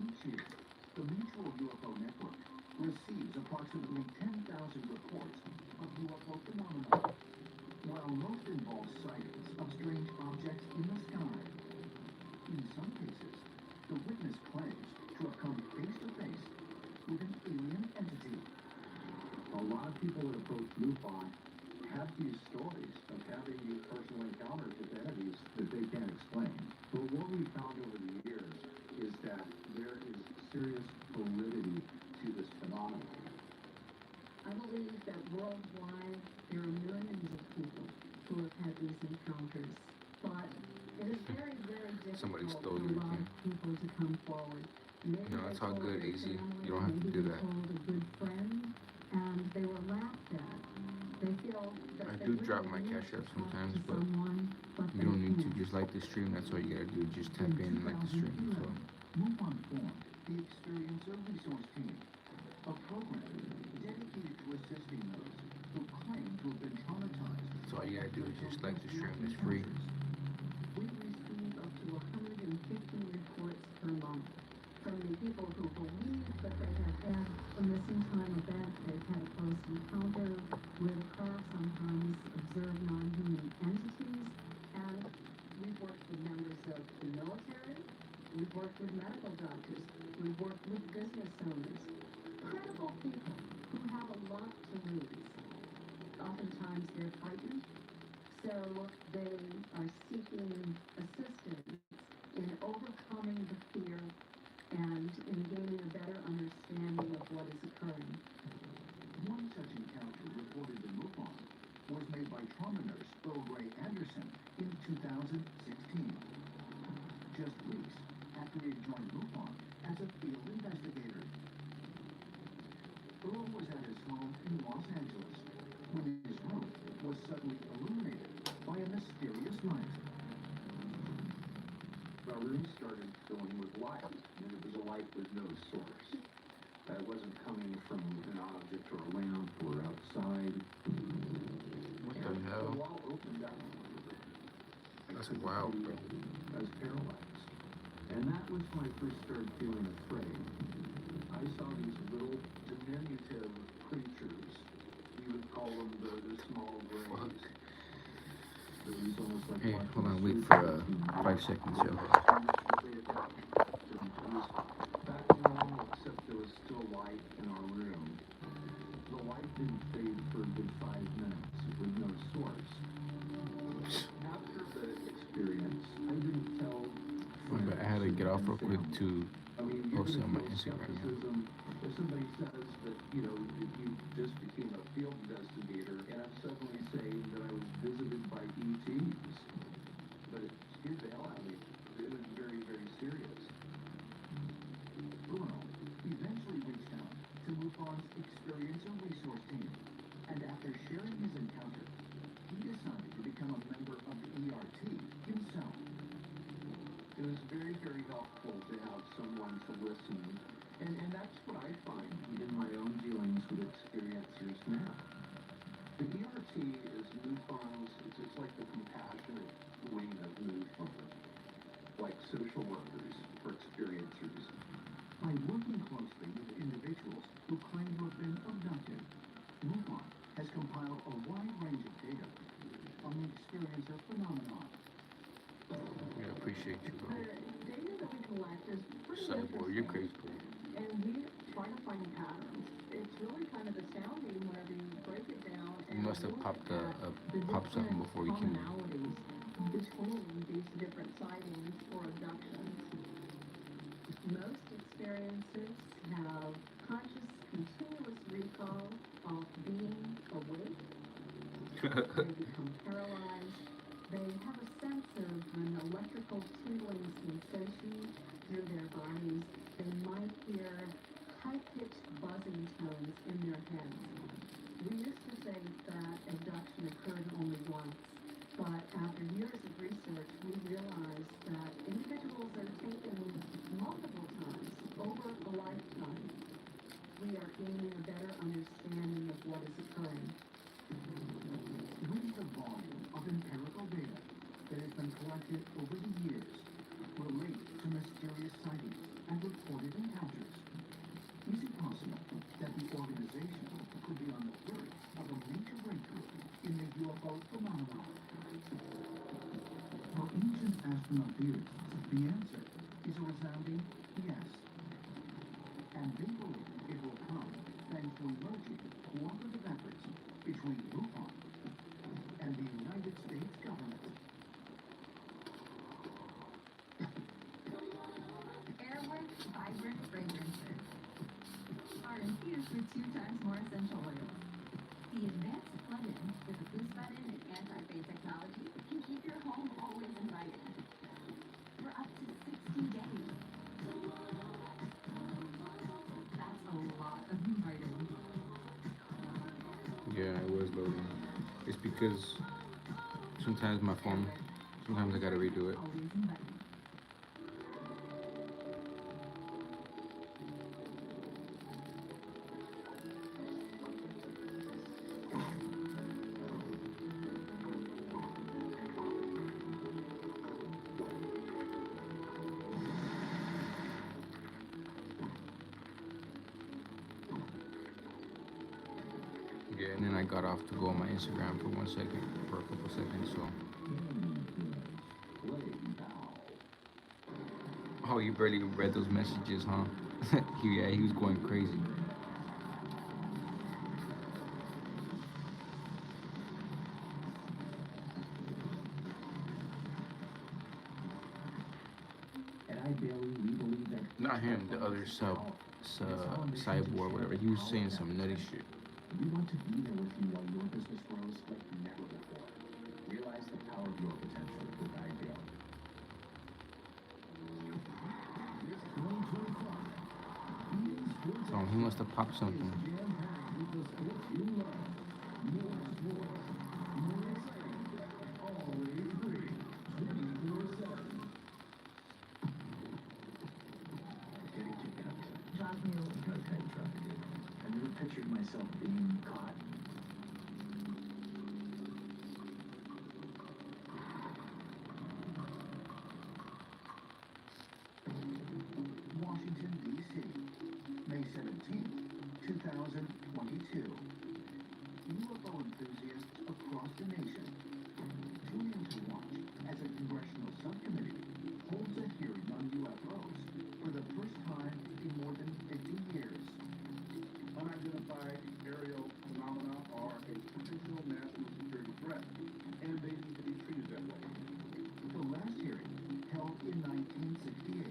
Each year, the Mutual UFO Network receives approximately 10,000 reports of UFO phenomena. While most involve sightings of strange objects in the sky, in some cases, the witness claims to have come face to face with an alien entity. A lot of people that approach MUFON have these stories of having these personal encounters with entities that they can't explain. But what we found over the years is that there is serious validity to this phenomenon. I believe that worldwide there are millions of people who have had these encounters, but it is very, very difficult Somebody stole for a your lot thing. of people to come forward. Maybe No, they it's all told good, their AZ. family, You don't have to maybe do they that. told a good friend, and they were laughed at. They feel that I they do really drop my need Cash to App talk sometimes, to but someone, but you they don't need to. can't. Just like the stream. That's all you gotta do. Just tap in and like the stream. That's all. MUFON formed the Experiencer Resource Team, a program dedicated to assisting those who claim to have been traumatized. So all you gotta do is just like the stream. It's free. We receive up to 150 reports per month from the people who believe that they have had a missing time event, they've had a close encounter with a car, sometimes observed non-human entities, and we've worked with members of the military, we've worked with medical doctors, we've worked with business owners, credible people who have a lot to lose. Oftentimes they're frightened, so they are seeking assistance in overcoming the fear and in gaining a better understanding of what is occurring. One such encounter reported to MUFON was made by trauma nurse Earl Ray Anderson in 2016. Just weeks after he had joined MUFON as a field investigator. Earl was at his home in Los Angeles when his room was suddenly illuminated by a mysterious light. Our room started filling with light, and it was a light with no source. That wasn't coming from an object or a lamp or outside. What the And the hell? wall opened up. That's wild, bro. I was paralyzed. And that was when I first started feeling afraid. I saw these little diminutive creatures. We would call them the small grays. There was almost like Hey, watching hold on, a wait sleep for machine. 5 seconds, yo. It was back to normal, except there was still light in our room. The light didn't fade for a good 5 minutes with no source. After the experience, I didn't tell friends. But I had to get off real quick to I mean, you're post it gonna on my feel Instagram, yeah. skepticism if somebody says that, you know, if you just became a field investigator and I'm suddenly saying that I was visited by ETs. But it scared the hell out of me. It was very, very serious. Bruno eventually reached out to MUFON's Experiencer Resource Team, and after sharing his encounter, he decided to become a member of the ERT himself. It was very, very helpful to have someone to listen, and that's what I find in my own dealings with experiencers now. The ERT is MUFON's, it's like the compassionate wing of MUFON, like social workers for experiencers. By working closely with individuals who claim to have been abducted, MUFON has compiled a wide range of data on the experiencer phenomenon. Yeah, appreciate you, bro. The data that we collect is pretty Cyborg, you're interesting, crazy. and we try to find patterns. It's really kind of astounding whenever you break it down You and must have look popped at the popped something different before you came in. commonalities between these different sightings or abductions. Most experiences have conscious, continuous recall of being awake. They become paralyzed. They have a sense of an electrical tingling sensation through their bodies. They might hear high-pitched buzzing tones in their heads. We used to think that abduction occurred only once, but after years of research, we realized that individuals are taken multiple times over a lifetime. We are gaining a better understanding of what is occurring. With the volume of empirical data that has been collected over the years related to mysterious sightings and reported encounters, is it possible that the organization could be on the verge of a major breakthrough in the UFO phenomenon? For ancient astronaut theorists, the answer is a resounding yes. And they believe it will come thanks to emerging cooperative efforts between MUFON and the United States government. Airwick Vibrant Fragrances are infused with 2 times more essential oils. The advanced plug-in with a boost button and anti-fade technology can keep your home always inviting for up to 60 days. That's a lot of inviting. Yeah, it was loading. It's because sometimes my phone, sometimes I gotta redo it. Always inviting. Yeah, and then I got off to go on my Instagram for a couple seconds, so. Oh, you barely read those messages, huh? Yeah, he was going crazy. At iBailey, we believe that Not him, the other cyborg, whatever. He was saying some nutty shit. we want to be there with you while your business grows like never before. Realize the power of your potential with iBailey. This 2025, So he must have popped something. jam-packed with the sports you love. More sports, more exciting, always free, 24/7. Getting kicked out. Drives me a little Okay, traffic. I never pictured myself being caught. the nation. Tune in to watch as a congressional subcommittee holds a hearing on UFOs for the first time in more than 50 years. Unidentified aerial phenomena are a potential national security threat, and they need to be treated that way. The last hearing, held in 1968,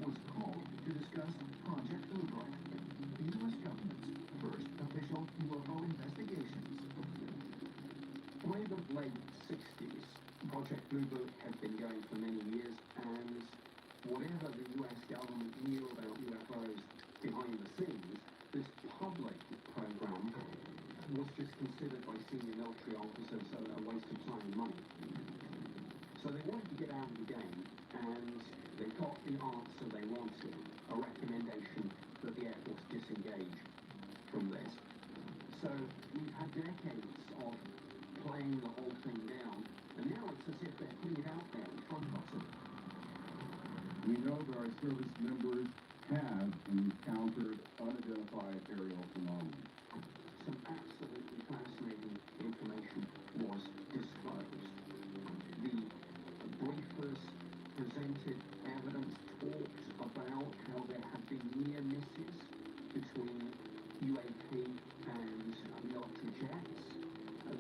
was called to discuss Project Blue Book, the U.S. government's first official UFO investigations. By the late 60s, Project Blue Book had been going for many years, and whatever the US government knew about UFOs behind the scenes, this public program was just considered by senior military officers a waste of time and money. So they wanted to get out of the game, and they got the answer they wanted, a recommendation that the Air Force disengage from this. So we've had decades of playing the whole thing down, and now it's as if they're putting it out there in front of us. We know that our service members have encountered unidentified aerial phenomena. Some absolutely fascinating information was disclosed. The briefers presented evidence, talked about how there had been near misses between UAP and military jets.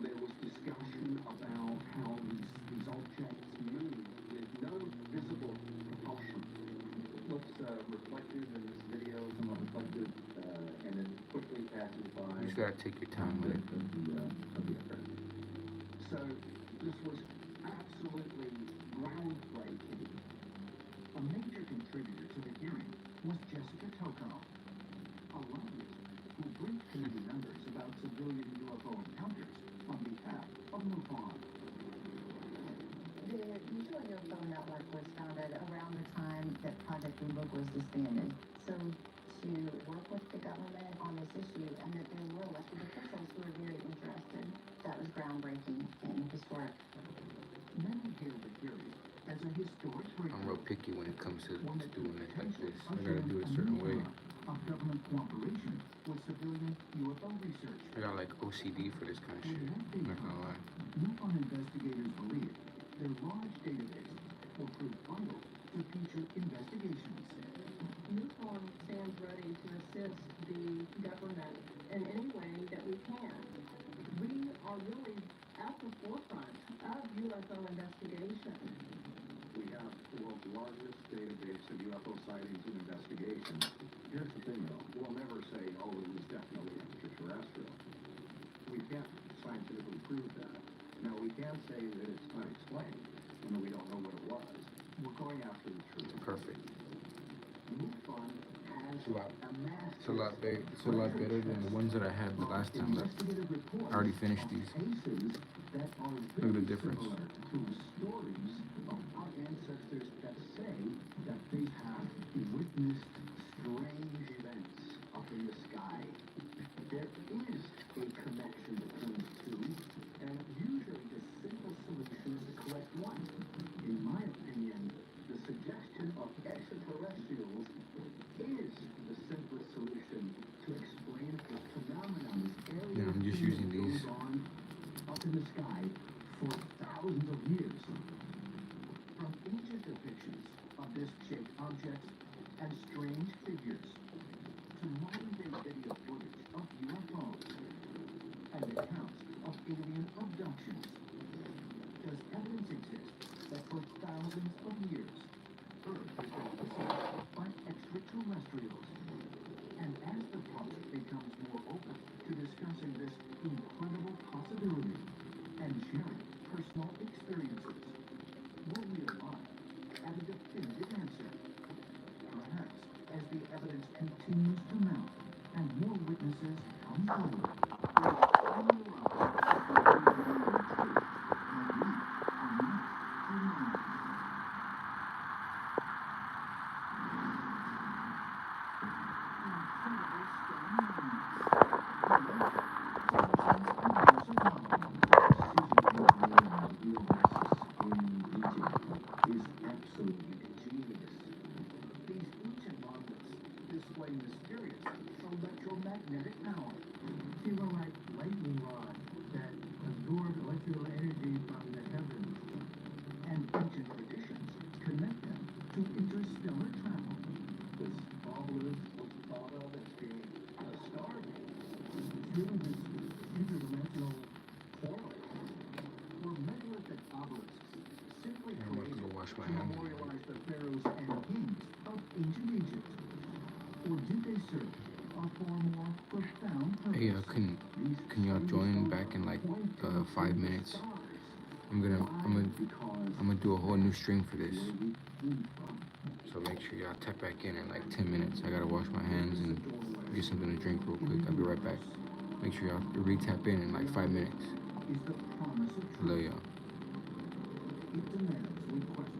There was discussion about how these objects moved with no visible propulsion. What's reflected in this video, somewhat reflected, and then quickly passes by. You just gotta take your time with it. Of the occurrence. So this was absolutely groundbreaking. A major contributor to the hearing was Jessica Toko, a lobbyist who briefed committee members about civilian UFO encounters on behalf of MUFON. The Mutual UFO Network was founded around the time that Project Blue Book was disbanded. So to work with the government on this issue, and that there were elected officials who were very interested, that was groundbreaking and historic. Many hailed the hearing as a historic I'm real breakthrough, picky when it comes to one that doing it like this. I ushered gotta do it a in certain new way. era of government cooperation with civilian UFO research. I got like OCD for this kind of shit. I'm not gonna lie. MUFON investigators believe their large database will prove vital to future investigations. MUFON stands ready to assist the government in any way that we can. We are really at the forefront of UFO investigation. We have the world's largest database of UFO sightings and investigations. Here's the thing though, we'll never say, oh, it was definitely extraterrestrial. We can't scientifically prove that. Now, we can say that it's unexplained, and that we don't know what it was. We're going after the truth. Perfect. MUFON has It's a lot. amassed It's a lot big. It's a lot better than the ones that I had the last time. That investigative reports I already finished of these. cases that are Look at the very difference. similar to stories of our ancestors that say that they have witnessed strange events up in the sky. There is a connection between the two, and usually the simple solution is the correct one. In my opinion, the suggestion of extraterrestrials is the simplest solution to explain a phenomenon this area Yeah, I'm just using these. goes on up in the sky for thousands of years. From ancient depictions of disc-shaped objects and strange figures to modern-day video footage of UFOs and accounts of alien abductions, does evidence exist that for thousands of years, Earth has been visited by extraterrestrials? And as the public becomes more open to discussing this incredible possibility and sharing personal experiences, will we arrive at a definitive answer? Perhaps as the evidence continues to mount and more witnesses come forward, we will finally arrive at the revealing truth, and we are not alone. Incredible strong minds. Solutions research are for more profound Hey, purposes. can y'all join back in like 5 minutes? I'm gonna do a whole new stream for this. So make sure y'all tap back in like 10 minutes. I gotta wash my hands and get something to drink real quick. I'll be right back. Make sure y'all re-tap in like 5 minutes. Is the promise of I love truth. y'all. It demands we question